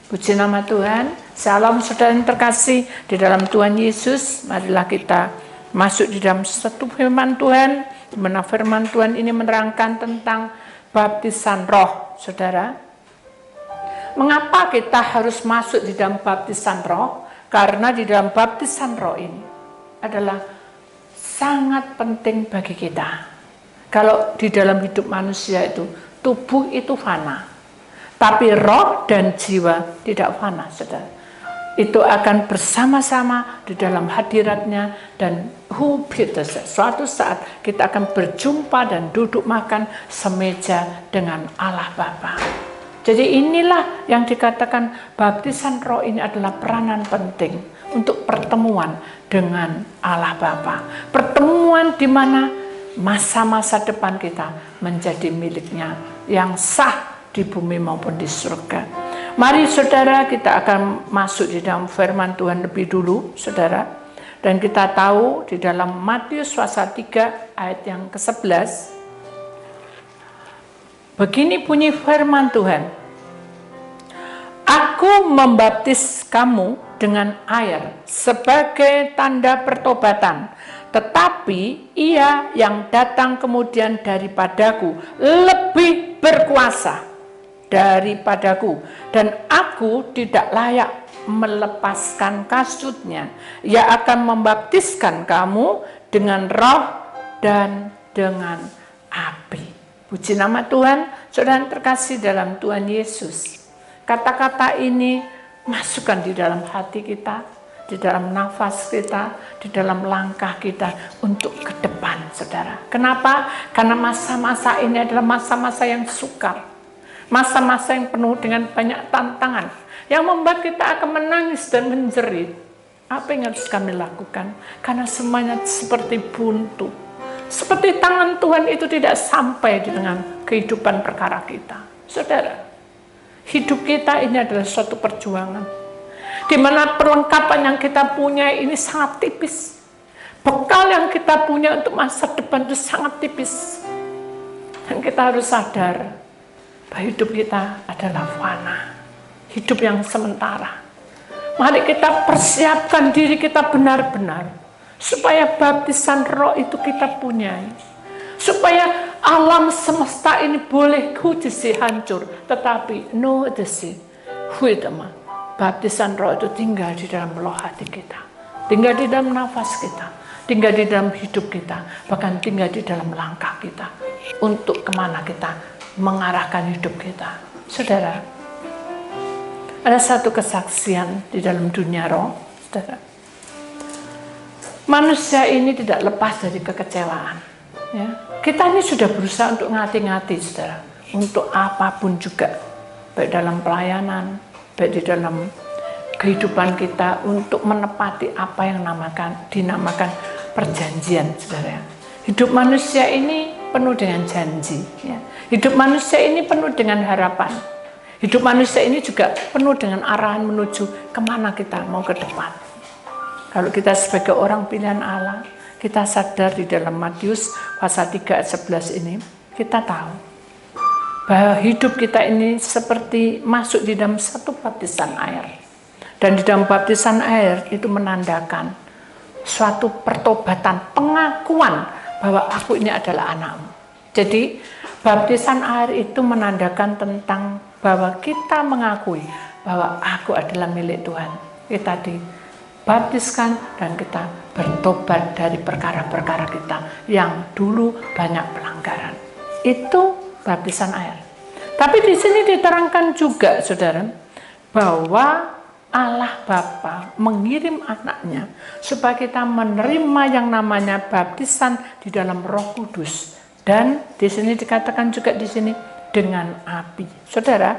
Puji nama Tuhan. Salam saudara yang terkasih di dalam Tuhan Yesus. Marilah kita masuk di dalam satu firman Tuhan, di mana firman Tuhan ini menerangkan tentang baptisan roh, saudara. Mengapa kita harus masuk di dalam baptisan roh? Karena di dalam baptisan roh ini adalah sangat penting bagi kita. Kalau di dalam hidup manusia itu, tubuh itu fana. Tapi roh dan jiwa tidak fana, saudara. Itu akan bersama-sama di dalam hadiratnya dan suatu saat kita akan berjumpa dan duduk makan semeja dengan Allah Bapa. Jadi inilah yang dikatakan baptisan roh ini adalah peranan penting untuk pertemuan dengan Allah Bapa. Pertemuan di mana masa-masa depan kita menjadi miliknya yang sah di bumi maupun di surga. Mari saudara, kita akan masuk di dalam firman Tuhan lebih dulu, saudara. Dan kita tahu di dalam Matius pasal 3 ayat yang ke-11, begini bunyi firman Tuhan. Aku membaptis kamu dengan air sebagai tanda pertobatan, tetapi ia yang datang kemudian daripadaku lebih berkuasa daripadaku, dan aku tidak layak melepaskan kasutnya. Ia akan membaptiskan kamu dengan roh dan dengan api. Puji nama Tuhan. Saudara terkasih dalam Tuhan Yesus, kata-kata ini masukkan di dalam hati kita, di dalam nafas kita, di dalam langkah kita untuk ke depan, saudara. Kenapa? Karena masa-masa ini adalah masa-masa yang sukar, masa-masa yang penuh dengan banyak tantangan, yang membuat kita akan menangis dan menjerit. Apa yang harus kami lakukan? Karena semuanya seperti buntu, seperti tangan Tuhan itu tidak sampai dengan kehidupan perkara kita. Saudara, hidup kita ini adalah suatu perjuangan, di mana perlengkapan yang kita punya ini sangat tipis. Bekal yang kita punya untuk masa depan itu sangat tipis. Dan kita harus sadar bahwa hidup kita adalah fana, hidup yang sementara. Mari kita persiapkan diri kita benar-benar, supaya baptisan roh itu kita punyai. Supaya alam semesta ini boleh kudisi hancur, tetapi no desi huidama. Baptisan roh itu tinggal di dalam roh hati kita, tinggal di dalam nafas kita, tinggal di dalam hidup kita, bahkan tinggal di dalam langkah kita, untuk kemana kita mengarahkan hidup kita. Saudara, ada satu kesaksian di dalam dunia roh, saudara. Manusia ini tidak lepas dari kekecewaan, ya. Kita ini sudah berusaha untuk ngati-ngati, saudara, untuk apapun juga, baik dalam pelayanan, baik di dalam kehidupan kita, untuk menepati apa yang dinamakan perjanjian, saudara. Hidup manusia ini penuh dengan janji, ya. Hidup manusia ini penuh dengan harapan. Hidup manusia ini juga penuh dengan arahan menuju kemana kita mau ke depan. Kalau kita sebagai orang pilihan Allah, kita sadar di dalam Matius pasal 3 ayat 11 ini, kita tahu bahwa hidup kita ini seperti masuk di dalam satu baptisan air. Dan di dalam baptisan air itu menandakan suatu pertobatan, pengakuan bahwa aku ini adalah anakmu. Jadi baptisan air itu menandakan tentang bahwa kita mengakui bahwa aku adalah milik Tuhan. Kita dibaptiskan dan kita bertobat dari perkara-perkara kita yang dulu banyak pelanggaran. Itu baptisan air. Tapi di sini diterangkan juga, saudara, bahwa Allah Bapa mengirim anaknya supaya kita menerima yang namanya baptisan di dalam Roh Kudus. Dan di sini dikatakan juga di sini dengan api, saudara,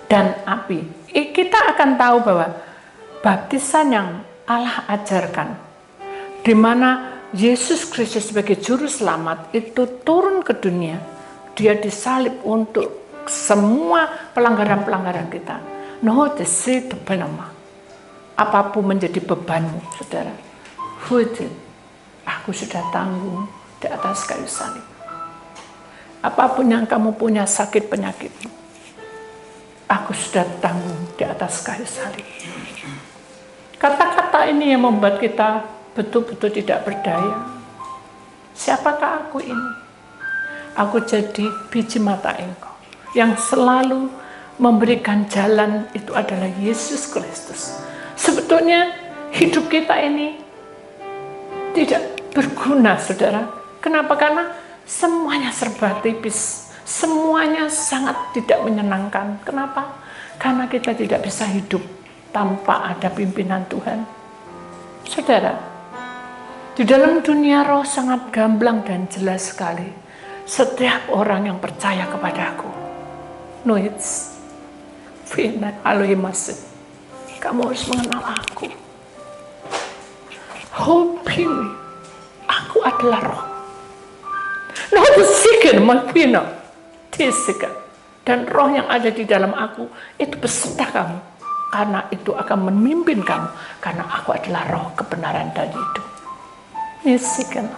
dan api. Kita akan tahu bahwa baptisan yang Allah ajarkan, di mana Yesus Kristus sebagai juru selamat itu turun ke dunia, dia disalib untuk semua pelanggaran-pelanggaran kita. No desi tebenama, apapun menjadi bebanmu, saudara, aku sudah tanggung di atas kayu salib. Apapun yang kamu punya, sakit penyakitmu, aku sudah tanggung di atas kayu salib. Kata-kata ini yang membuat kita betul-betul tidak berdaya. Siapakah aku ini? Aku jadi biji mata Engkau. Yang selalu memberikan jalan itu adalah Yesus Kristus. Sebetulnya hidup kita ini tidak berguna, saudara. Kenapa? Karena semuanya serba tipis. Semuanya sangat tidak menyenangkan. Kenapa? Karena kita tidak bisa hidup tanpa ada pimpinan Tuhan. Saudara, di dalam dunia roh sangat gamblang dan jelas sekali. Setiap orang yang percaya kepadaku, Noits, Vina, Alohimasin, kamu harus mengenal aku. Hoping, aku adalah roh. Nah, disikin, Vina, disikin. Dan roh yang ada di dalam aku, itu beserta kamu. Karena itu akan memimpin kamu. Karena aku adalah roh kebenaran dan hidup. Disikin.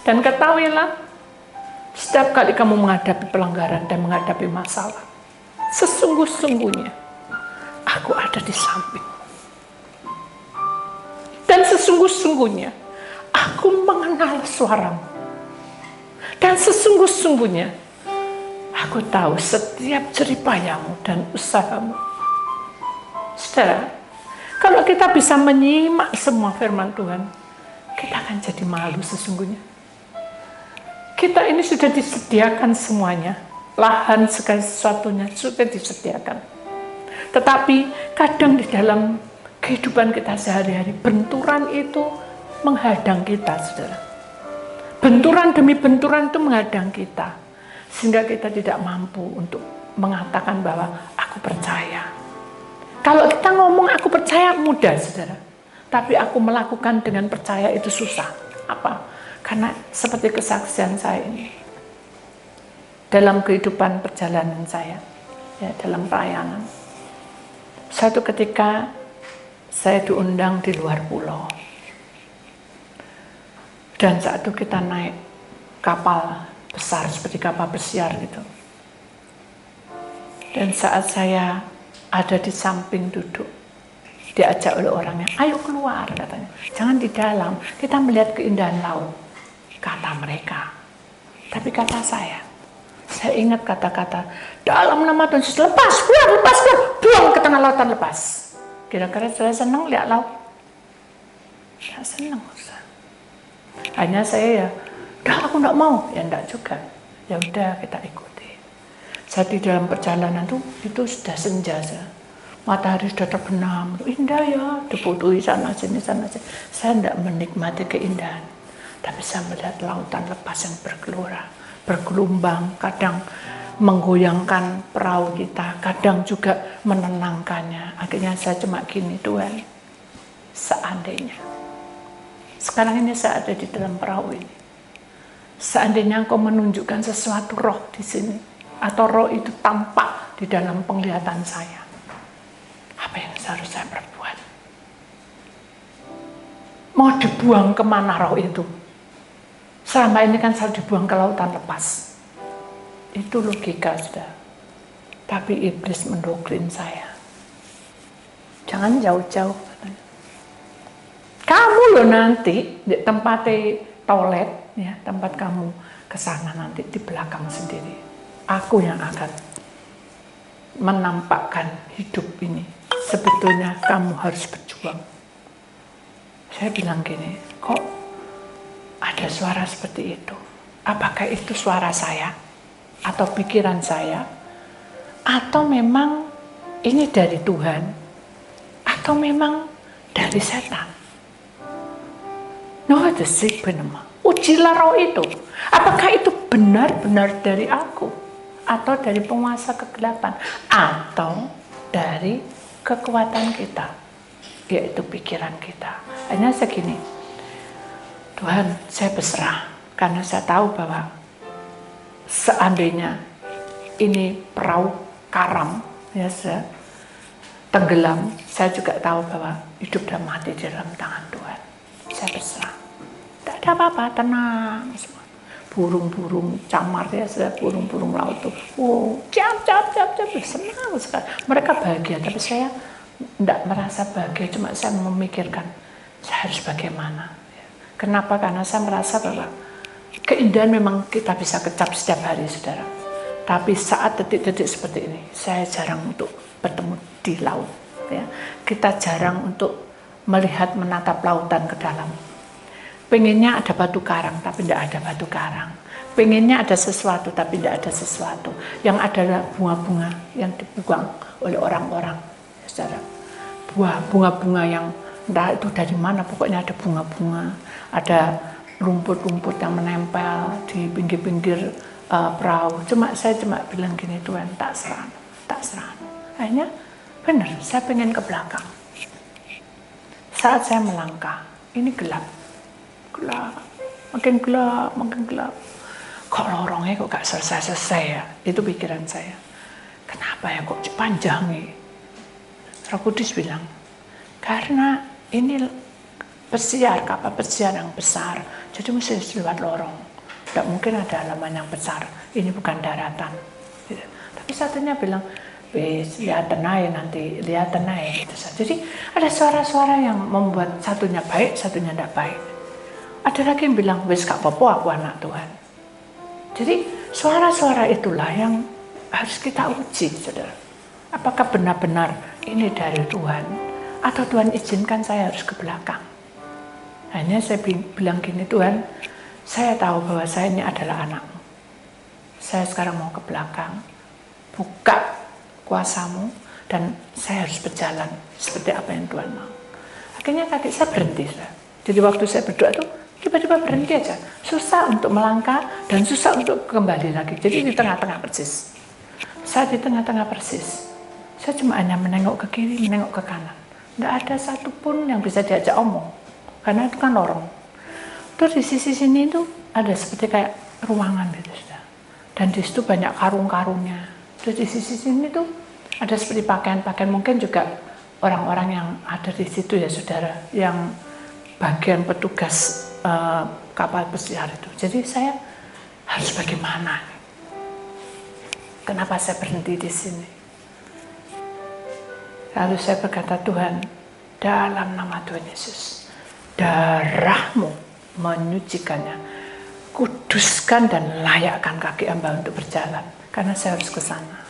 Dan ketahuilah, setiap kali kamu menghadapi pelanggaran dan menghadapi masalah, sesungguh-sungguhnya aku ada di samping. Dan sesungguh-sungguhnya aku mengenal suaramu. Dan sesungguh-sungguhnya aku tahu setiap jeripayamu dan usahamu. Saudara, kalau kita bisa menyimak semua firman Tuhan, kita akan jadi malu sesungguhnya. Kita ini sudah disediakan semuanya. Lahan segala sesuatunya sudah disediakan. Tetapi kadang di dalam kehidupan kita sehari-hari, benturan itu menghadang kita, saudara. Benturan demi benturan itu menghadang kita. Sehingga kita tidak mampu untuk mengatakan bahwa aku percaya. Kalau kita ngomong aku percaya mudah, saudara. Tapi aku melakukan dengan percaya itu susah. Apa? Karena seperti kesaksian saya ini, dalam kehidupan perjalanan saya, ya, dalam pelayanan. Suatu ketika saya diundang di luar pulau. Dan saat itu kita naik kapal besar seperti kapal pesiar gitu. Dan saat saya ada di samping duduk, diajak oleh orangnya, ayo keluar katanya. Jangan di dalam, kita melihat keindahan laut. Kata mereka. Tapi kata saya ingat kata-kata, dalam nama Tuhan Yesus, lepas, keluar, buang ke tengah lautan, lepas. Kira-kira saya senang lihat laut? Tidak senang. Hanya saya udah aku enggak mau, ya enggak juga. Ya udah kita ikuti. Saat di dalam perjalanan itu sudah senja, matahari sudah terbenam, indah ya, diputuhi sana sini. Saya enggak menikmati keindahan, tapi saya melihat lautan lepas yang bergelora, bergelombang, kadang menggoyangkan perahu kita, kadang juga menenangkannya. Akhirnya saya cuma gini, Tuhan, seandainya sekarang ini saya ada di dalam perahu ini, seandainya Engkau menunjukkan sesuatu roh di sini, atau roh itu tampak di dalam penglihatan saya, apa yang harus saya perbuat? Mau dibuang kemana roh itu? Selama ini kan selalu dibuang ke lautan lepas. Itu logika, sudah. Tapi iblis mendoktrin saya. Jangan jauh-jauh. Kamu loh nanti di tempat toilet, ya, tempat kamu ke sana nanti di belakang sendiri. Aku yang akan menampakkan hidup ini. Sebetulnya kamu harus berjuang. Saya bilang gini, kok ada suara seperti itu? Apakah itu suara saya? Atau pikiran saya? Atau memang ini dari Tuhan? Atau memang dari setan? Ujilah roh itu. Apakah itu benar-benar dari aku? Atau dari penguasa kegelapan? Atau dari kekuatan kita? Yaitu pikiran kita. Hanya segini, Tuhan, saya berserah. Karena saya tahu bahwa seandainya ini perahu karam, ya, saya tenggelam, saya juga tahu bahwa hidup dan mati di dalam tangan Tuhan. Saya berserah. Tidak ada apa-apa, tenang semua. burung-burung camar ya, burung-burung laut tuh. Oh, cap, senang sekali. Mereka bahagia, tapi saya tidak merasa bahagia, cuma saya memikirkan saya harus bagaimana. Kenapa? Karena saya merasa bahwa keindahan memang kita bisa kecap setiap hari, saudara. Tapi saat detik-detik seperti ini, saya jarang untuk bertemu di laut. Ya. Kita jarang untuk melihat menatap lautan ke dalam. Pengennya ada batu karang, tapi tidak ada batu karang. Pengennya ada sesuatu, tapi tidak ada sesuatu. Yang adalah bunga-bunga yang dibuang oleh orang-orang. Saudara. Bunga-bunga yang entah itu dari mana, pokoknya ada bunga-bunga, ada rumput-rumput yang menempel di pinggir-pinggir perahu. Saya cuma bilang gini, Tuhan, tak serah. Akhirnya benar, saya pengen ke belakang. Saat saya melangkah, ini gelap, makin gelap. Kok lorongnya kok gak selesai ya? Itu pikiran saya. Kenapa ya kok panjang nih? Roh Kudus bilang, karena ini kapal pesiar yang besar, jadi mesti lewat lorong. Tidak mungkin ada halaman yang besar. Ini bukan daratan. Gitu. Tapi satunya bilang, lihat tenai gitu. Jadi ada suara-suara yang membuat satunya baik, satunya tidak baik. Ada lagi yang bilang, wes gak apa-apa aku anak Tuhan. Jadi suara-suara itulah yang harus kita uji, saudara. Apakah benar-benar ini dari Tuhan, atau Tuhan izinkan saya harus ke belakang? Hanya saya bilang gini, Tuhan, saya tahu bahwa saya ini adalah anakmu. Saya sekarang mau ke belakang, buka kuasamu, dan saya harus berjalan seperti apa yang Tuhan mau. Akhirnya kaki saya berhenti. Jadi waktu saya berdoa tuh tiba-tiba berhenti aja. Susah untuk melangkah dan susah untuk kembali lagi. Jadi di tengah-tengah persis. Saya di tengah-tengah persis. Saya cuma hanya menengok ke kiri, menengok ke kanan. Tidak ada satupun yang bisa diajak omong. Karena itu kan lorong. Terus di sisi sini itu ada seperti kayak ruangan gitu. Dan di situ banyak karung-karungnya. Terus di sisi sini tuh ada seperti pakaian-pakaian, mungkin juga orang-orang yang ada di situ ya saudara, yang bagian petugas kapal pesiar itu. Jadi saya harus bagaimana? Kenapa saya berhenti di sini? Lalu saya berkata, Tuhan, dalam nama Tuhan Yesus, darah-Mu menyucikannya, kuduskan dan layakkan kaki hamba untuk berjalan. Karena saya harus ke sana.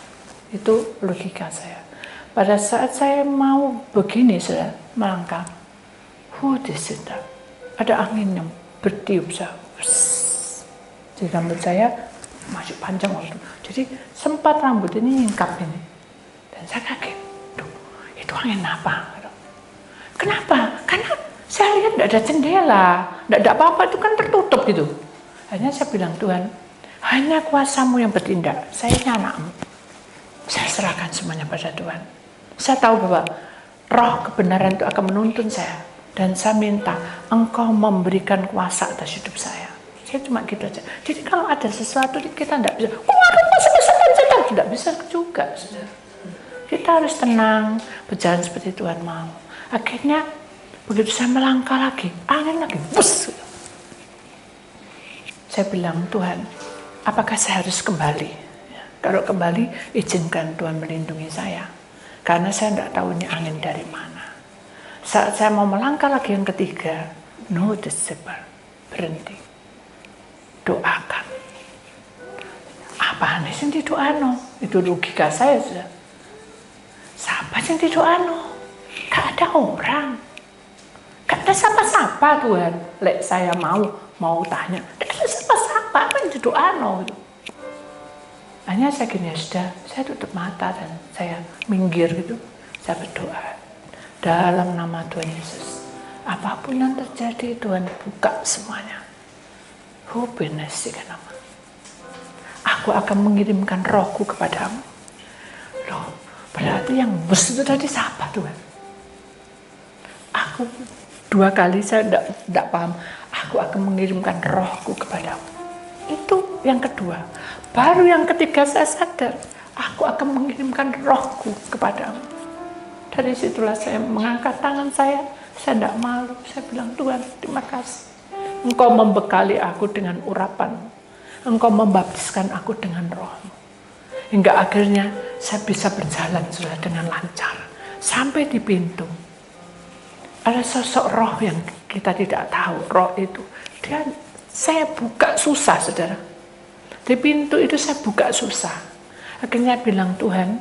Itu logika saya. Pada saat saya mau begini, saya melangkah. Ada angin yang bertiup. Jadi rambut saya masih panjang waktu. Jadi sempat rambut ini nyingkap ini. Dan saya kaget. Itu angin apa? Kenapa? Karena saya lihat tidak ada jendela. Tidak ada apa-apa, itu kan tertutup gitu. Hanya saya bilang, Tuhan, hanya kuasamu yang bertindak. Saya ini anakmu. Saya serahkan semuanya pada Tuhan. Saya tahu bahwa roh kebenaran itu akan menuntun saya. Dan saya minta Engkau memberikan kuasa atas hidup saya. Saya cuma gitu aja. Jadi kalau ada sesuatu kita tidak bisa, tidak bisa juga. Kita harus tenang, berjalan seperti Tuhan mau. Akhirnya begitu saya melangkah lagi, angin lagi, bus. Saya bilang, Tuhan, apakah saya harus kembali? Kalau kembali, izinkan Tuhan melindungi saya. Karena saya tidak tahu ini angin dari mana. Saat saya mau melangkah lagi yang ketiga, berhenti. Doakan. Apa nih yang didoano? Itu logika saya sudah. Siapa yang didoano? Gak ada orang. Gak ada siapa-siapa Tuhan. Lek saya mau tanya. Gak ada siapa-siapa. Apa yang didoano? Hanya saya gini, sudah. Saya tutup mata dan saya minggir gitu. Saya berdoa. Dalam nama Tuhan Yesus. Apapun yang terjadi, Tuhan buka semuanya. Aku akan mengirimkan rohku kepadamu. Loh, berarti yang bus itu tadi siapa Tuhan? Aku 2 kali saya tidak paham. Aku akan mengirimkan rohku kepadamu. Itu yang kedua. Baru yang ketiga saya sadar. Aku akan mengirimkan rohku kepadamu. Dari situlah saya mengangkat tangan saya tidak malu. Saya bilang, Tuhan, terima kasih. Engkau membekali aku dengan urapan. Engkau membaptiskan aku dengan Roh-Mu. Hingga akhirnya saya bisa berjalan sudah dengan lancar. Sampai di pintu. Ada sosok roh yang kita tidak tahu. Roh itu. Saya buka susah, saudara. Di pintu itu saya buka susah. Akhirnya bilang, Tuhan,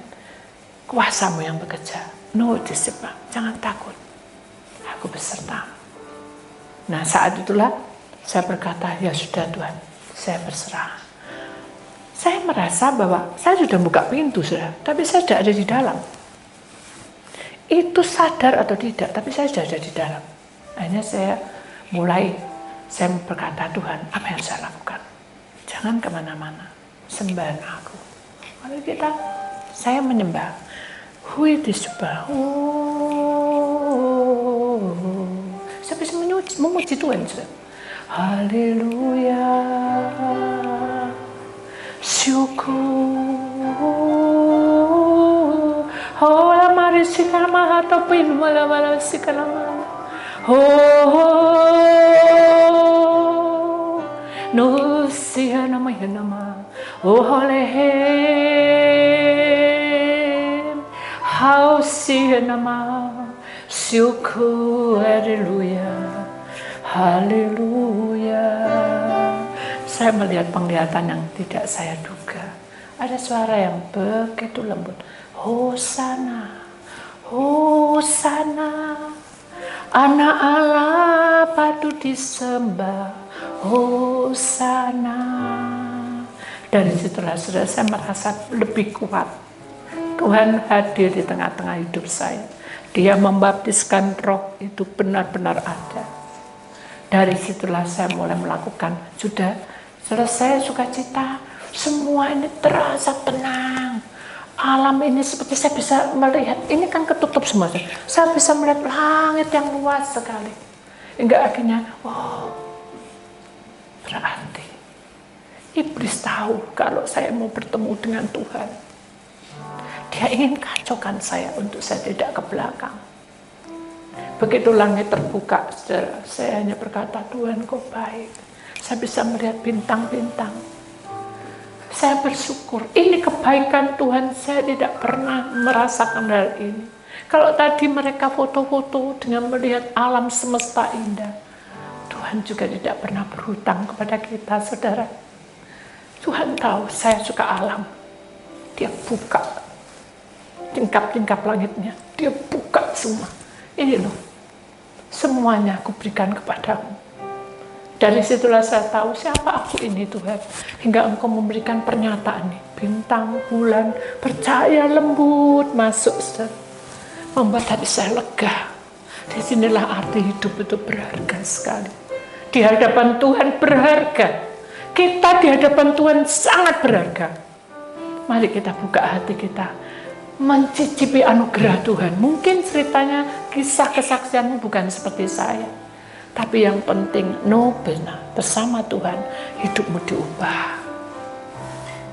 kuasa-Mu yang bekerja. No, disebab, jangan takut. Aku beserta. Nah, saat itulah saya berkata, ya sudah Tuhan, saya berserah. Saya merasa bahwa saya sudah buka pintu, sudah, tapi saya tidak ada di dalam. Itu sadar atau tidak, tapi saya sudah ada di dalam. Akhirnya saya berkata, Tuhan, apa yang saya lakukan? Jangan kemana-mana, sembah aku. Lalu saya menyembah. Hui disembah. Saya bisa memuji Tuhan. Haleluya. Syukur. Oh, mari sikama hatopin malam sikama. Oh, no siya nama. Oh, holehem. How siya nama. Syukur. Haleluya. Haleluya. Saya melihat penglihatan yang tidak saya duga. Ada suara yang begitu lembut. Hosana, Hosana, Anak Allah patut disembah. Hosana. Dari situlah saya merasa lebih kuat. Tuhan hadir di tengah-tengah hidup saya. Dia membaptiskan Roh itu benar-benar ada. Dari situlah saya mulai melakukan. Sudah selesai sukacita, semua ini terasa tenang. Alam ini seperti saya bisa melihat, ini kan ketutup semua. Saya bisa melihat langit yang luas sekali. Hingga akhirnya, berarti iblis tahu kalau saya mau bertemu dengan Tuhan. Dia ingin kacaukan saya untuk saya tidak ke belakang. Begitu langit terbuka, saya hanya berkata, Tuhan kau baik. Saya bisa melihat bintang-bintang. Saya bersyukur, ini kebaikan Tuhan, saya tidak pernah merasakan hal ini. Kalau tadi mereka foto-foto dengan melihat alam semesta indah, Tuhan juga tidak pernah berhutang kepada kita, saudara. Tuhan tahu saya suka alam. Dia buka tingkap-tingkap langitnya, dia buka semua. Ini loh, semuanya aku berikan kepadamu. Dari situlah saya tahu siapa aku ini Tuhan. Hingga Engkau memberikan pernyataan nih. Bintang, bulan, percaya lembut masuk. Membuat hati saya lega. Disinilah arti hidup itu berharga sekali. Di hadapan Tuhan berharga. Kita di hadapan Tuhan sangat berharga. Mari kita buka hati kita. Mencicipi anugerah Tuhan. Mungkin ceritanya, kisah kesaksianmu bukan seperti saya. Tapi yang penting, benar, bersama Tuhan, hidupmu diubah.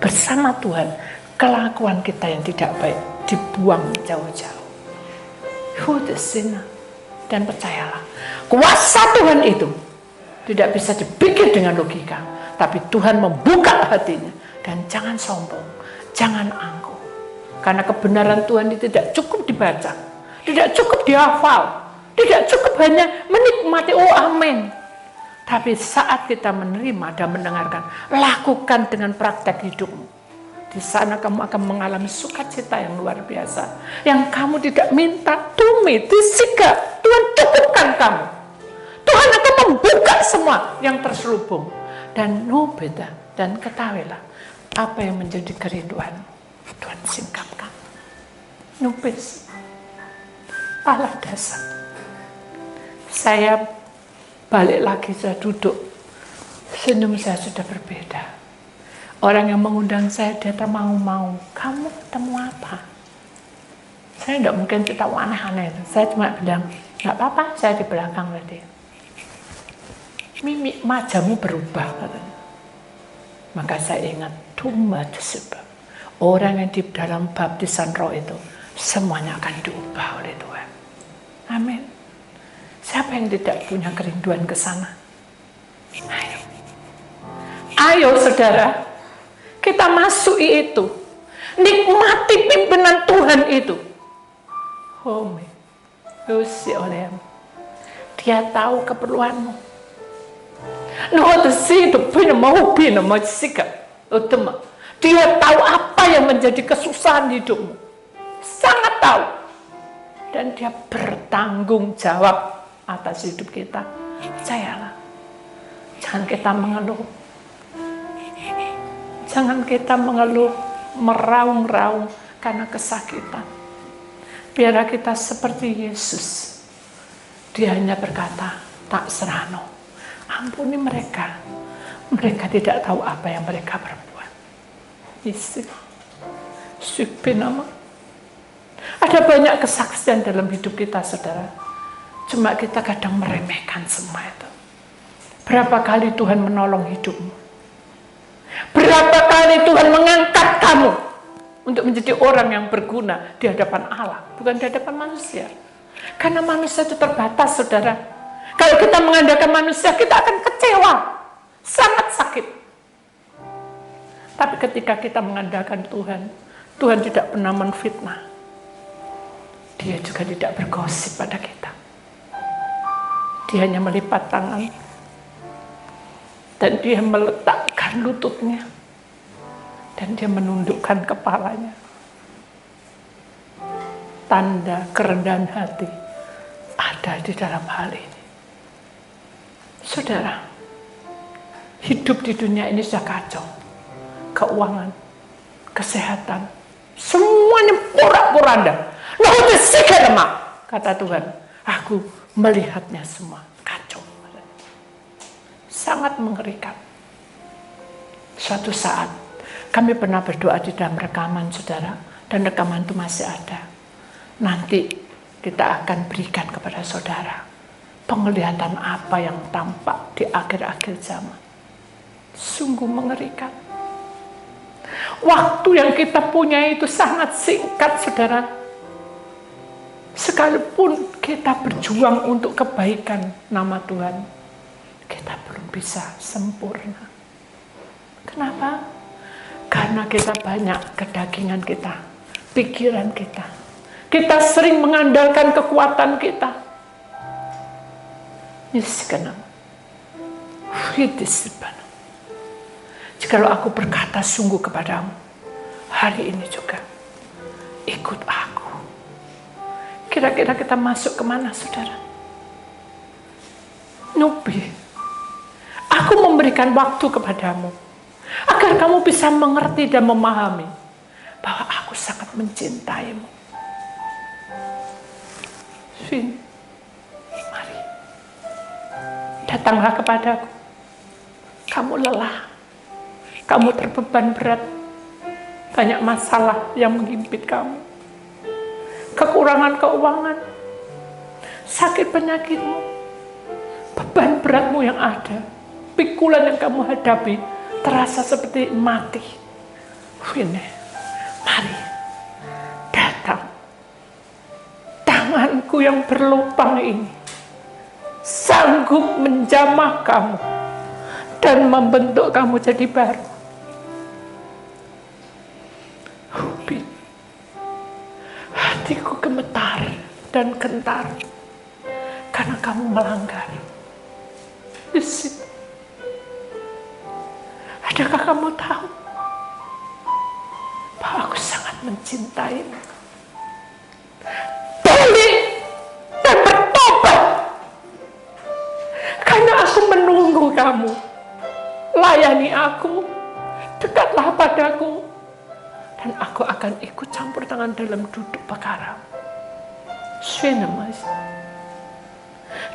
Bersama Tuhan, kelakuan kita yang tidak baik dibuang jauh-jauh. Dan percayalah, kuasa Tuhan itu tidak bisa dipikir dengan logika. Tapi Tuhan membuka hatinya. Dan jangan sombong, jangan angkuh. Karena kebenaran Tuhan itu tidak cukup dibaca, tidak cukup dihafal, tidak cukup hanya menikmati, amin. Tapi saat kita menerima dan mendengarkan, lakukan dengan praktek hidupmu. Di sana kamu akan mengalami sukacita yang luar biasa. Yang kamu tidak minta, disika, Tuhan cukupkan kamu. Tuhan akan membuka semua yang terselubung. Dan beda, dan ketahuilah apa yang menjadi kerinduan. Tuhan singkapkan. Nupis. Allah dasar. Saya balik lagi, saya duduk, senyum saya sudah berbeda. Orang yang mengundang saya, dia termangu-mau, kamu ketemu apa? Saya tidak mungkin cerita aneh-aneh. Saya cuma bilang, nggak apa-apa, saya di belakang tadi. Mimik majamu berubah, katanya. Maka saya ingat, sebab orang yang di dalam baptisan Roh itu, semuanya akan diubah oleh Tuhan. Amin. Siapa yang tidak punya kerinduan ke sana? Ayo. Ayo saudara, kita masuki itu. Nikmati pimpinan Tuhan itu. Home. Usi oleh dia tahu keperluanmu. Dia tahu apa yang menjadi kesusahan hidupmu. Sangat tahu. Dan dia bertanggung jawab atas hidup kita. Percayalah. Jangan kita mengeluh. Jangan kita mengeluh, meraung-raung karena kesakitan. Biarlah kita seperti Yesus. Dia hanya berkata, tak serano. Ampuni mereka. Mereka tidak tahu apa yang mereka berbuat. Yesus. Subhanallah. Ada banyak kesaksian dalam hidup kita, saudara. Cuma kita kadang meremehkan semua itu. Berapa kali Tuhan menolong hidupmu? Berapa kali Tuhan mengangkat kamu untuk menjadi orang yang berguna di hadapan Allah, bukan di hadapan manusia. Karena manusia itu terbatas, saudara. Kalau kita mengandalkan manusia, kita akan kecewa. Sangat sakit. Tapi ketika kita mengandalkan Tuhan, Tuhan tidak pernah menfitnah. Dia juga tidak bergosip pada kita. Dia hanya melipat tangan. Dan dia meletakkan lututnya. Dan dia menundukkan kepalanya. Tanda kerendahan hati ada di dalam hal ini. Saudara, hidup di dunia ini sudah kacau. Keuangan, kesehatan, semuanya porak-poranda. Kata Tuhan, aku melihatnya semua kacau. Sangat mengerikan. Suatu saat kami pernah berdoa di dalam rekaman, saudara, dan rekaman itu masih ada. Nanti kita akan berikan kepada saudara penglihatan apa yang tampak di akhir-akhir zaman. Sungguh mengerikan. Waktu yang kita punya itu sangat singkat, saudara. Sekalipun kita berjuang untuk kebaikan nama Tuhan, kita belum bisa sempurna. Kenapa? Karena kita banyak kedagingan kita, pikiran kita. Kita sering mengandalkan kekuatan kita. Jikalau aku berkata sungguh kepadamu, hari ini juga, ikut aku. Kira-kira kita masuk kemana, saudara? Nubi, aku memberikan waktu kepadamu, agar kamu bisa mengerti dan memahami bahwa aku sangat mencintaimu. Sini, mari, datanglah kepadaku. Kamu lelah, kamu terbeban berat, banyak masalah yang menghimpit kamu. Kekurangan keuangan, sakit penyakitmu, beban beratmu yang ada, pikulan yang kamu hadapi, terasa seperti mati. Ini, mari, datang. Tanganku yang berlubang ini sanggup menjamah kamu dan membentuk kamu jadi baru. Hatiku gemetar dan gentar karena kamu melanggar. Di situ. Adakah kamu tahu bahwa aku sangat mencintaimu? Balik dan bertobat, karena aku menunggu kamu. Layani aku, dekatlah padaku, dan aku akan ikut campur tangan dalam duduk perkara. Mas,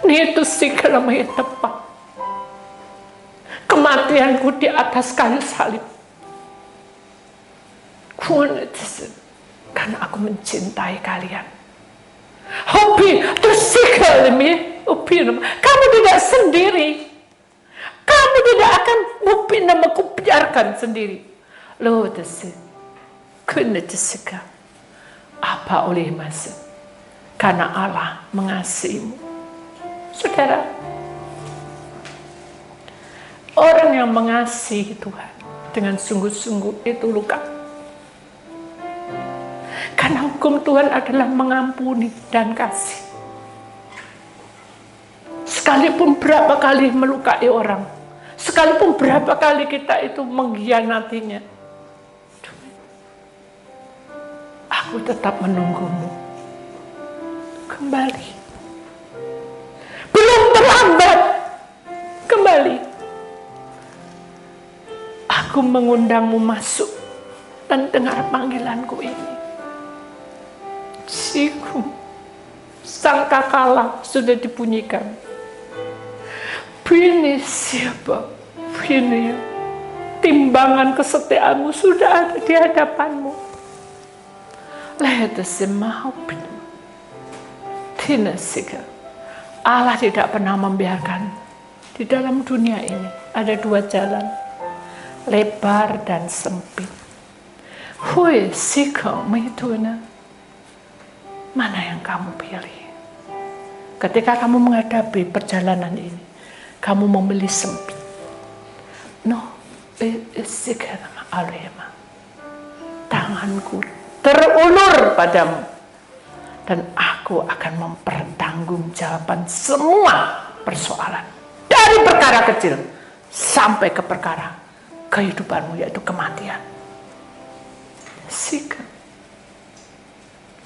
itu sih kalau tepat. Kematianku di atas kayu salib. Karena aku mencintai kalian. Hobi tersikalimi, kamu tidak sendiri. Kamu tidak akan biarkan sendiri. Lo tersik. Apa oleh masa? Karena Allah mengasihimu. Saudara, Orang yang mengasihi Tuhan dengan sungguh-sungguh itu luka. Karena hukum Tuhan adalah mengampuni dan kasih. Sekalipun berapa kali melukai orang, sekalipun berapa kali kita itu mengkhianatinya, aku tetap menunggumu. Kembali. Belum terlambat. Kembali. Aku mengundangmu masuk dan dengar panggilanku ini. Siku, sangkakala sudah dibunyikan. Bini siapa? Bini, timbangan kesetiaanmu sudah ada di hadapanmu. Allah tidak pernah membiarkan di dalam dunia ini ada dua jalan, lebar dan sempit. Mana yang kamu pilih? Ketika kamu menghadapi perjalanan ini, kamu memilih sempit. Tanganku terulur padamu, dan aku akan mempertanggungjawabkan semua persoalan, dari perkara kecil sampai ke perkara kehidupanmu, yaitu kematian. Sikap.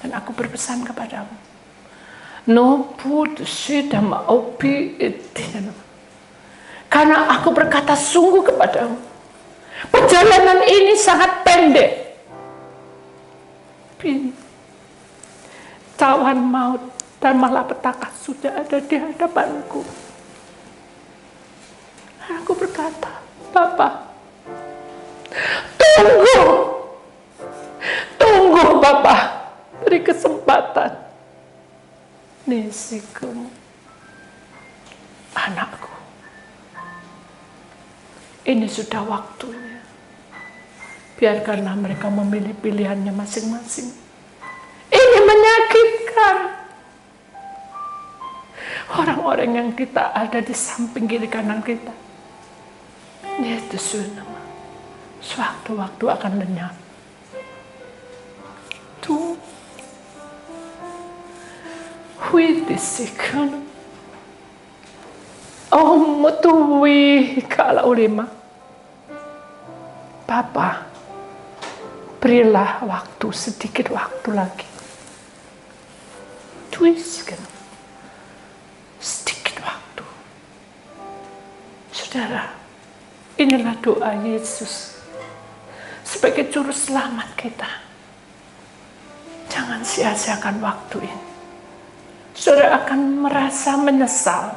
Dan aku berpesan kepadamu, karena aku berkata sungguh kepadamu, perjalanan ini sangat pendek. Cawan maut dan malapetaka sudah ada di hadapanku. Aku berkata, Bapa, tunggu Bapa, beri kesempatan. Nesiku, anakku, ini sudah waktunya. Biarkanlah mereka memilih pilihannya masing-masing. Ini menyakitkan. Orang-orang yang kita ada di samping kiri kanan kita, itu sudah sewaktu-waktu akan lenyap. Tuh, huidisikan, mutuwi kala ulema. Papa, berilah waktu, sedikit waktu lagi. Tuiskan, sedikit waktu. Saudara, inilah doa Yesus sebagai juru selamat kita. Jangan sia-siakan waktu ini. Saudara akan merasa menyesal,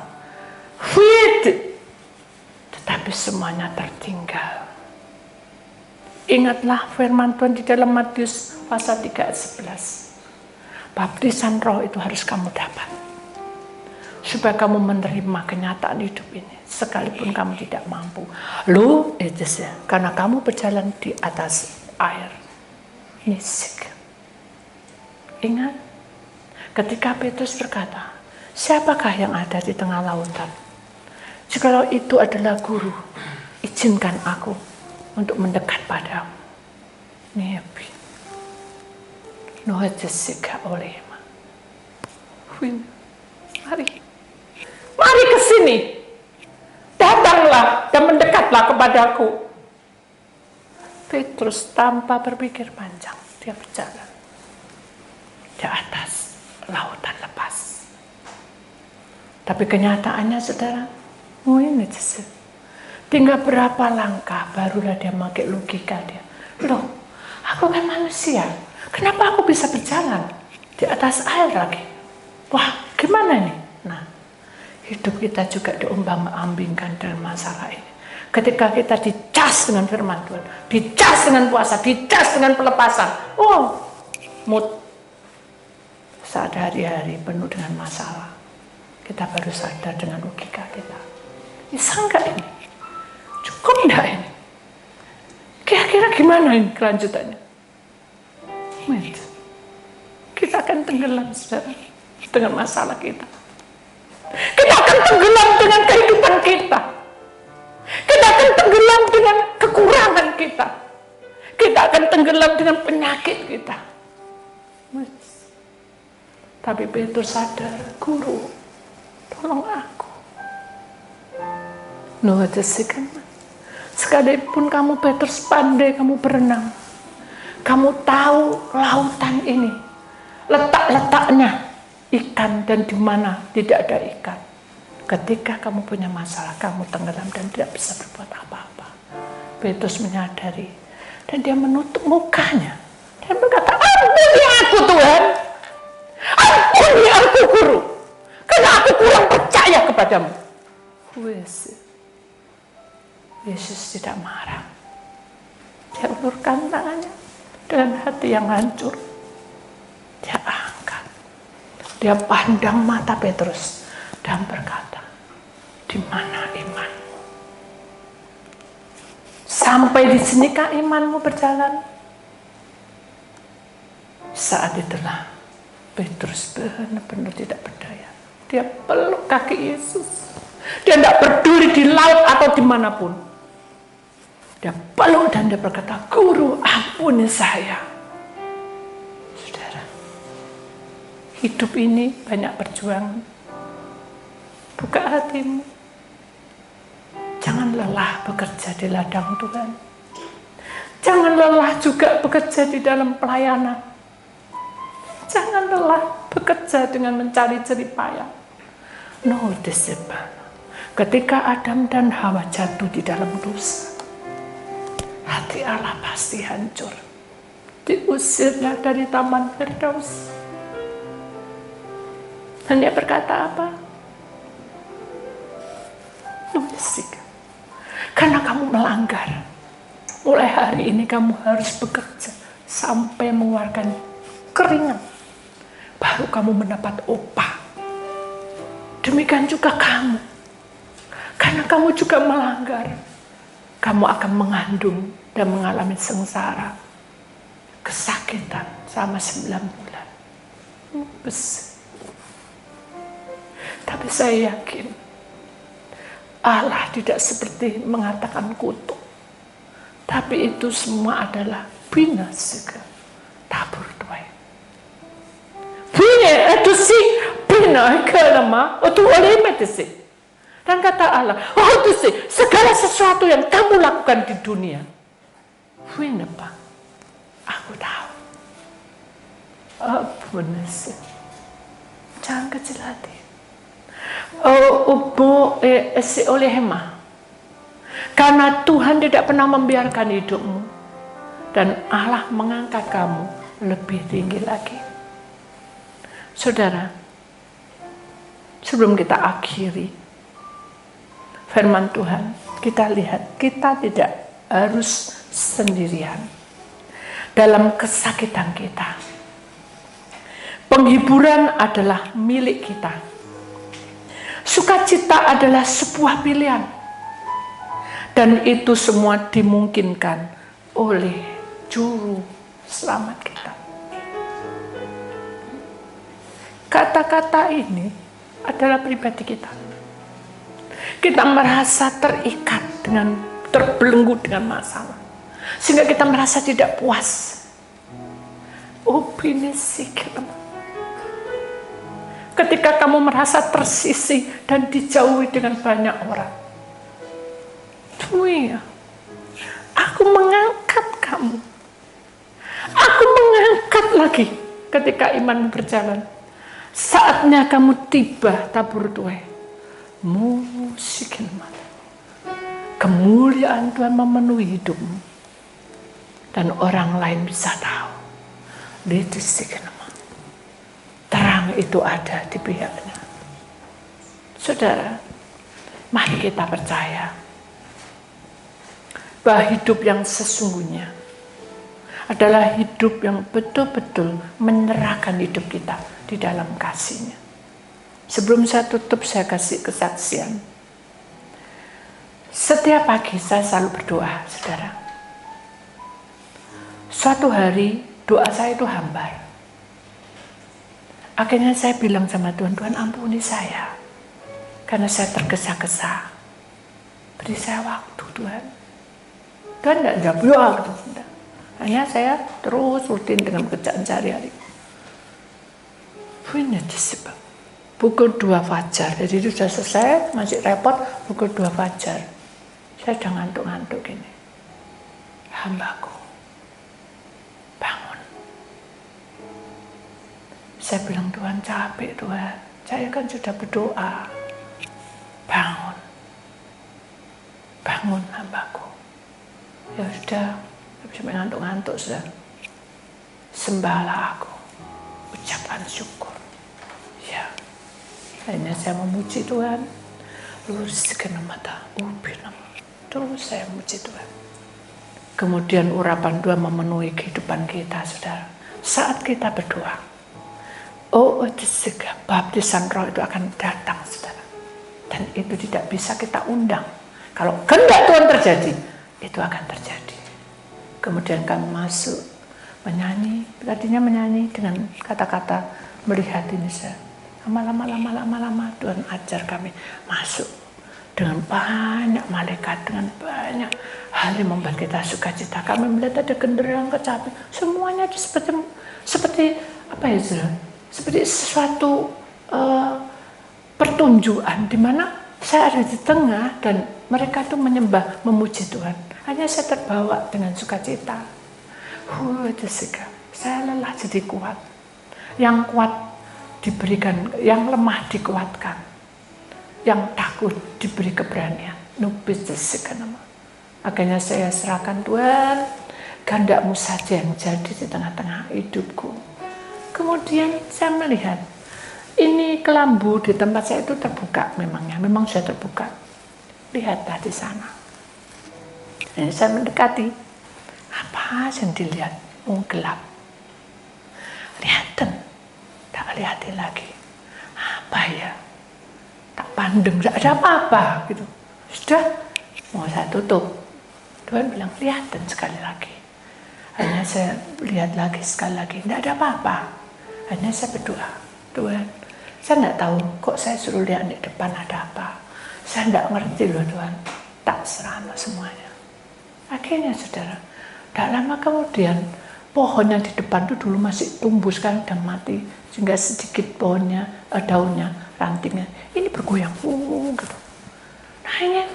tetapi semuanya tertinggal. Ingatlah firman Tuhan di dalam Matius pasal 3 ayat 11. Baptisan roh itu harus kamu dapat, supaya kamu menerima kenyataan hidup ini, sekalipun kamu tidak mampu. Karena kamu berjalan di atas air. Nisik. Ingat, ketika Petrus berkata, siapakah yang ada di tengah lautan? Jikalau itu adalah guru, izinkan aku untuk mendekat padamu. Nebi. Nohajasika olehma. Mari ke sini. Datanglah dan mendekatlah kepadaku. Petrus tanpa berpikir panjang, dia berjalan di atas lautan lepas. Tapi kenyataannya, saudara, tinggal berapa langkah barulah dia pakai logika dia. Loh, aku kan manusia, kenapa aku bisa berjalan di atas air lagi? Wah, gimana nih? Nah, hidup kita juga diombang-ambingkan dalam masalah ini. Ketika kita dicas dengan firman Tuhan, dicas dengan puasa, dicas dengan pelepasan, mood. Saat hari-hari penuh dengan masalah, kita baru sadar dengan logika kita. Bisa nggak ini? Cukup nggak ini? Kira-kira gimana ini kelanjutannya? Kita akan tenggelam, saudara, dengan masalah kita. Kita akan tenggelam dengan kehidupan kita. Kita akan tenggelam dengan kekurangan kita. Kita akan tenggelam dengan penyakit kita. Tapi Petrus sadar, Guru, tolong aku. Sekalipun kamu Petrus pandai kamu berenang, kamu tahu lautan ini, letak-letaknya ikan dan di mana tidak ada ikan. Ketika kamu punya masalah, kamu tenggelam dan tidak bisa berbuat apa-apa. Petrus menyadari dan dia menutup mukanya dan berkata, ampuni aku Tuhan, ampuni aku Guru, karena aku kurang percaya kepadamu. Yesus tidak marah. Dia ulurkan tangannya dengan hati yang hancur. Dia angkat. Dia pandang mata Petrus dan berkata, di mana imanmu? Sampai di sinikah imanmu berjalan? Saat itulah Petrus benar-benar tidak berdaya. Dia peluk kaki Yesus. Dia tidak peduli di laut atau dimanapun. Dia peluk dan dia berkata, Guru, ampuni saya. Saudara, hidup ini banyak perjuangan. Buka hatimu. Jangan lelah bekerja di ladang Tuhan. Jangan lelah juga bekerja di dalam pelayanan. Jangan lelah bekerja dengan mencari jerih payah. No discipline. Ketika Adam dan Hawa jatuh di dalam dosa, hati Allah pasti hancur. Diusirnya dari Taman Firdaus. Dan dia berkata apa? Karena kamu melanggar, mulai hari ini kamu harus bekerja sampai mengeluarkan keringat, baru kamu mendapat upah. Demikian juga kamu, karena kamu juga melanggar, kamu akan mengandung dan mengalami sengsara, kesakitan selama 9 bulan. Tapi saya yakin Allah tidak seperti mengatakan kutuk, tapi itu semua adalah binasa tabur tuai. Bina itu sih bina kelama itu oleh medisi. Dan kata Allah, oh itu sih segala sesuatu yang kamu lakukan di dunia, bina pak, aku tahu. Benar sih, jangan kecil hati. Oleh hema, karena Tuhan tidak pernah membiarkan hidupmu dan Allah mengangkat kamu lebih tinggi lagi. Saudara, sebelum kita akhiri firman Tuhan, kita lihat kita tidak harus sendirian dalam kesakitan kita. Penghiburan adalah milik kita. Sukacita adalah sebuah pilihan. Dan itu semua dimungkinkan oleh Juru Selamat kita. Kata-kata ini adalah pribadi kita. Kita merasa terikat dengan, terbelenggu dengan masalah. Sehingga kita merasa tidak puas. Ketika kamu merasa tersisih dan dijauhi dengan banyak orang. Aku mengangkat kamu. Aku mengangkat lagi ketika imanmu berjalan. Saatnya kamu tiba tabur tuai. Musikin mata. Kemuliaan Tuhan memenuhi hidupmu. Dan orang lain bisa tahu. Ditisikin terang itu ada di pihaknya. Saudara, mari kita percaya bahwa hidup yang sesungguhnya adalah hidup yang betul-betul menyerahkan hidup kita di dalam kasih-Nya. Sebelum saya tutup, saya kasih kesaksian. Setiap pagi saya selalu berdoa, saudara. Suatu hari doa saya itu hambar. Akhirnya saya bilang sama Tuhan, Tuhan ampuni saya. Karena saya tergesa-gesa. beri saya waktu Tuhan. Tuhan tidak jawab ya gitu. Hanya saya terus rutin dengan kerjaan sehari-hari. Punya disebab pukul 2 fajar, jadi itu sudah selesai, masih repot, pukul 2 fajar. Saya sudah ngantuk-ngantuk gini. Hambaku, bangun. Saya bilang, Tuhan capek Tuhan, saya kan sudah berdoa. Bangun. Bangun hambaku. Ya sudah, sampai ngantuk-ngantuk sudah. Sembahlah aku, ucapkan syukur. Ya, akhirnya saya memuji Tuhan. Luruskan mata, terus saya memuji Tuhan. Kemudian urapan Tuhan memenuhi kehidupan kita, saudara. Saat kita berdoa, baptisan roh itu akan datang, saudara. Dan itu tidak bisa kita undang. Kalau kehendak Tuhan terjadi, itu akan terjadi. Kemudian kami masuk menyanyi, tadinya menyanyi dengan kata-kata melihat ini saya. Lama-lama Tuhan ajar kami masuk dengan banyak malaikat, dengan banyak hal yang membuat kita sukacita. Kami melihat ada genderang, kecapi, semuanya seperti apa ya, seperti sesuatu pertunjukan di mana saya ada di tengah dan mereka itu menyembah, memuji Tuhan. Hanya saya terbawa dengan sukacita. Itu sikap. Saya lelah jadi kuat. Yang kuat diberikan, yang lemah dikuatkan, yang takut diberi keberanian. Akhirnya saya serahkan, Tuhan, kehendak-Mu saja yang jadi di tengah-tengah hidupku. Kemudian saya melihat ini kelambu di tempat saya itu terbuka, memang sudah terbuka. Lihatlah di sana. Ini saya mendekati. Apa yang dilihat? Gelap. Lihatan. Tak lihatin lagi. Apa ya? Tak pandang, tidak ada apa-apa gitu. Sudah, mau saya tutup. Tuhan bilang, lihatan sekali lagi. Hanya saya lihat lagi sekali lagi, tidak ada apa-apa. Hanya saya berdoa, Tuhan, saya tidak tahu kok saya suruh lihat di depan ada apa. Saya tidak ngerti loh Tuhan. Tak serana semuanya. Akhirnya saudara, tidak lama kemudian pohon yang di depan itu dulu masih tumbuh, sekarang sudah mati, sehingga sedikit pohonnya, daunnya, rantingnya ini bergoyang, gitu. Nah ini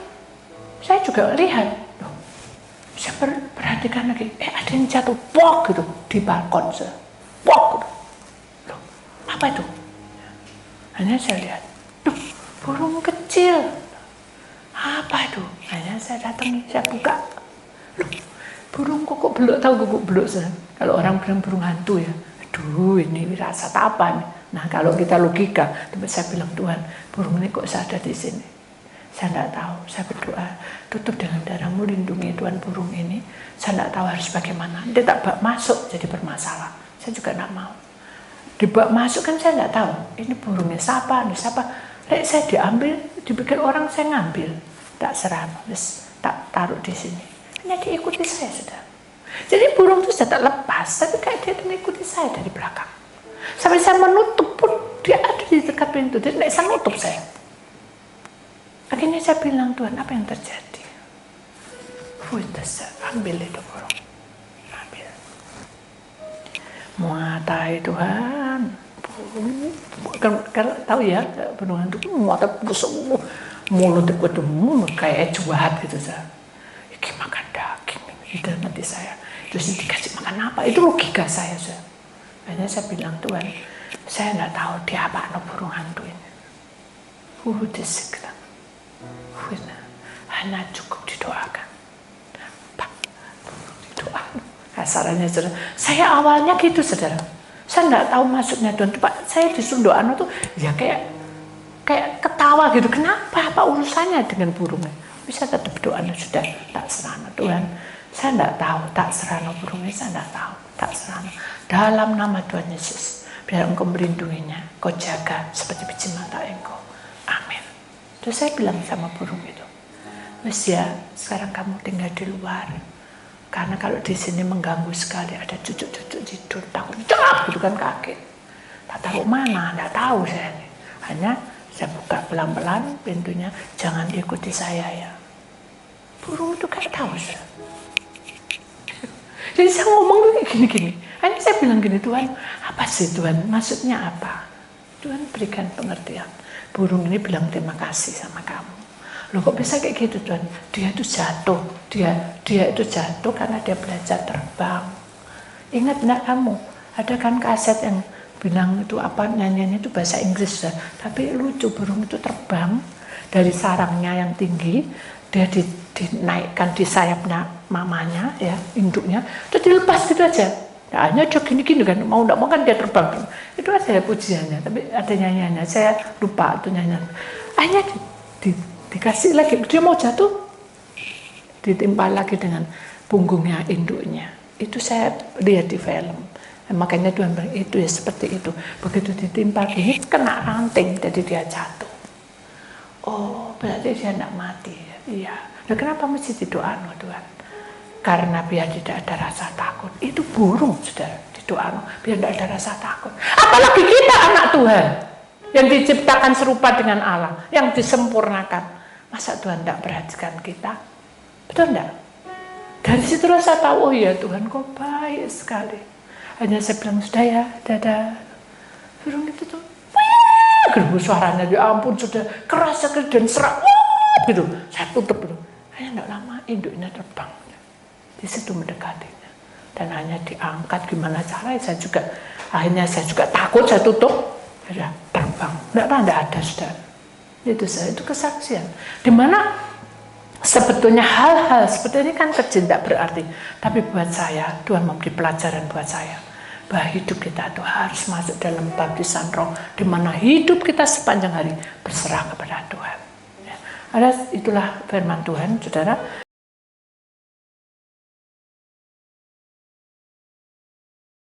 saya juga lihat, loh, saya perhatikan lagi, ada yang jatuh, pok gitu di balkon, pok gitu. Loh, apa itu? Hanya saya lihat, loh, burung kecil, apa itu? Hanya saya datangi, saya buka, loh, burung kok beluk, tahu kok beluk saya. Kalau orang bilang burung hantu ya, aduh ini rasa apa nih? Nah kalau kita logika, saya bilang Tuhan, burung ini kok ada di sini? Saya tidak tahu. Saya berdoa, tutup dengan darah-Mu, lindungi Tuhan burung ini. Saya tidak tahu harus bagaimana. Dia tak bak masuk jadi bermasalah. Saya juga tidak mau. Dibak masuk kan saya tidak tahu. Ini burungnya siapa? Ini siapa? Saya diambil, dipikir orang saya ngambil. Tak serah, tak taruh di sini. Hanya diikuti saya sudah. Jadi burung itu sudah tak lepas, tapi kayak dia mengikuti saya dari belakang. Sampai saya menutup pun dia ada di dekat pintu, dia tidak bisa menutup saya. Akhirnya saya bilang, Tuhan apa yang terjadi? Ambil itu burung, ambil. Muatai Tuhan, kan tahu ya burung itu muatai semua mulut itu kayak jahat gitu saya. Ini makan daging, itu nanti saya. Terus dikasih makan apa? Itu logika saya. Akhirnya saya bilang, Tuhan, saya tidak tahu dia apa burung hantu ini. Hanya cukup didoakan. Pak, didoakan. Kasarannya saudara. Saya awalnya gitu saudara. Saya tidak tahu maksudnya Tuhan. Pak, saya disuruh doa tuh ya kayak ketawa gitu. Kenapa? Apa urusannya dengan burungnya? Bisa tetap doa sudah tak serana Tuhan. Saya tidak tahu, tak serana burungnya, saya tidak tahu, tak serana. Dalam nama Tuhan Yesus, biar Engkau melindunginya, Kau jaga seperti biji mata Engkau. Amin. Terus saya bilang sama burung itu, wes ya, sekarang kamu tinggal di luar. Karena kalau di sini mengganggu sekali, ada cucuk-cucuk tidur, takut jatuh gitu kan kaget. Tak tahu mana, tidak tahu saya ini. Hanya saya buka pelan-pelan pintunya, jangan ikuti saya ya. Burung itu kayak tahu. Jadi saya ngomong gini-gini. Hanya saya bilang gini, Tuhan, apa sih Tuhan? Maksudnya apa? Tuhan berikan pengertian. Burung ini bilang terima kasih sama kamu. Loh kok bisa kayak gitu Tuhan? Dia itu jatuh. Dia itu jatuh karena dia belajar terbang. Ingat enggak kamu? Ada kan kaset yang bilang itu apa, nyanyiannya itu bahasa Inggris. Tapi lucu, burung itu terbang dari sarangnya yang tinggi. Dia dinaikkan di sayapnya mamanya, ya, induknya, terus dilepas gitu aja. Ya, hanya dia gini-gini kan, mau enggak mau kan dia terbang. Itu aja pujiannya, tapi ada nyanyiannya, saya lupa itu nyanyian. Akhirnya dikasih lagi, dia mau jatuh, ditimpa lagi dengan punggungnya induknya. Itu saya lihat di film. Makanya Tuhan bilang, itu ya seperti itu. Begitu ditimpa gini, kena ranting, jadi dia jatuh. Oh, berarti dia tidak mati. Iya. Nah, kenapa mesti didoakan Tuhan? Karena biar tidak ada rasa takut. Itu burung, saudara, didoakan biar tidak ada rasa takut. Apalagi kita anak Tuhan yang diciptakan serupa dengan Allah, yang disempurnakan. Masa Tuhan tidak perhatikan kita? Betul tidak? Dari situ saya tahu, oh ya Tuhan, kok baik sekali. Hanya saya bilang, sudah ya, dadah. Burung itu tuh, wih, suaranya, ya ampun, sudah keras sekali dan serak. Gitu, saya tutup itu. Hanya tidak lama induknya terbang. Di situ mendekatinya. Dan hanya diangkat gimana caranya, akhirnya saya juga takut, saya tutup. Ya, terbang. Tidak ada, sudah. Itu kesaksian. Dimana sebetulnya hal-hal seperti ini kan kecil, tidak berarti. Tapi buat saya, Tuhan memberi pelajaran buat saya. Bahwa hidup kita itu harus masuk dalam baptisan roh. Dimana hidup kita sepanjang hari berserah kepada Tuhan. Itulah firman Tuhan, saudara.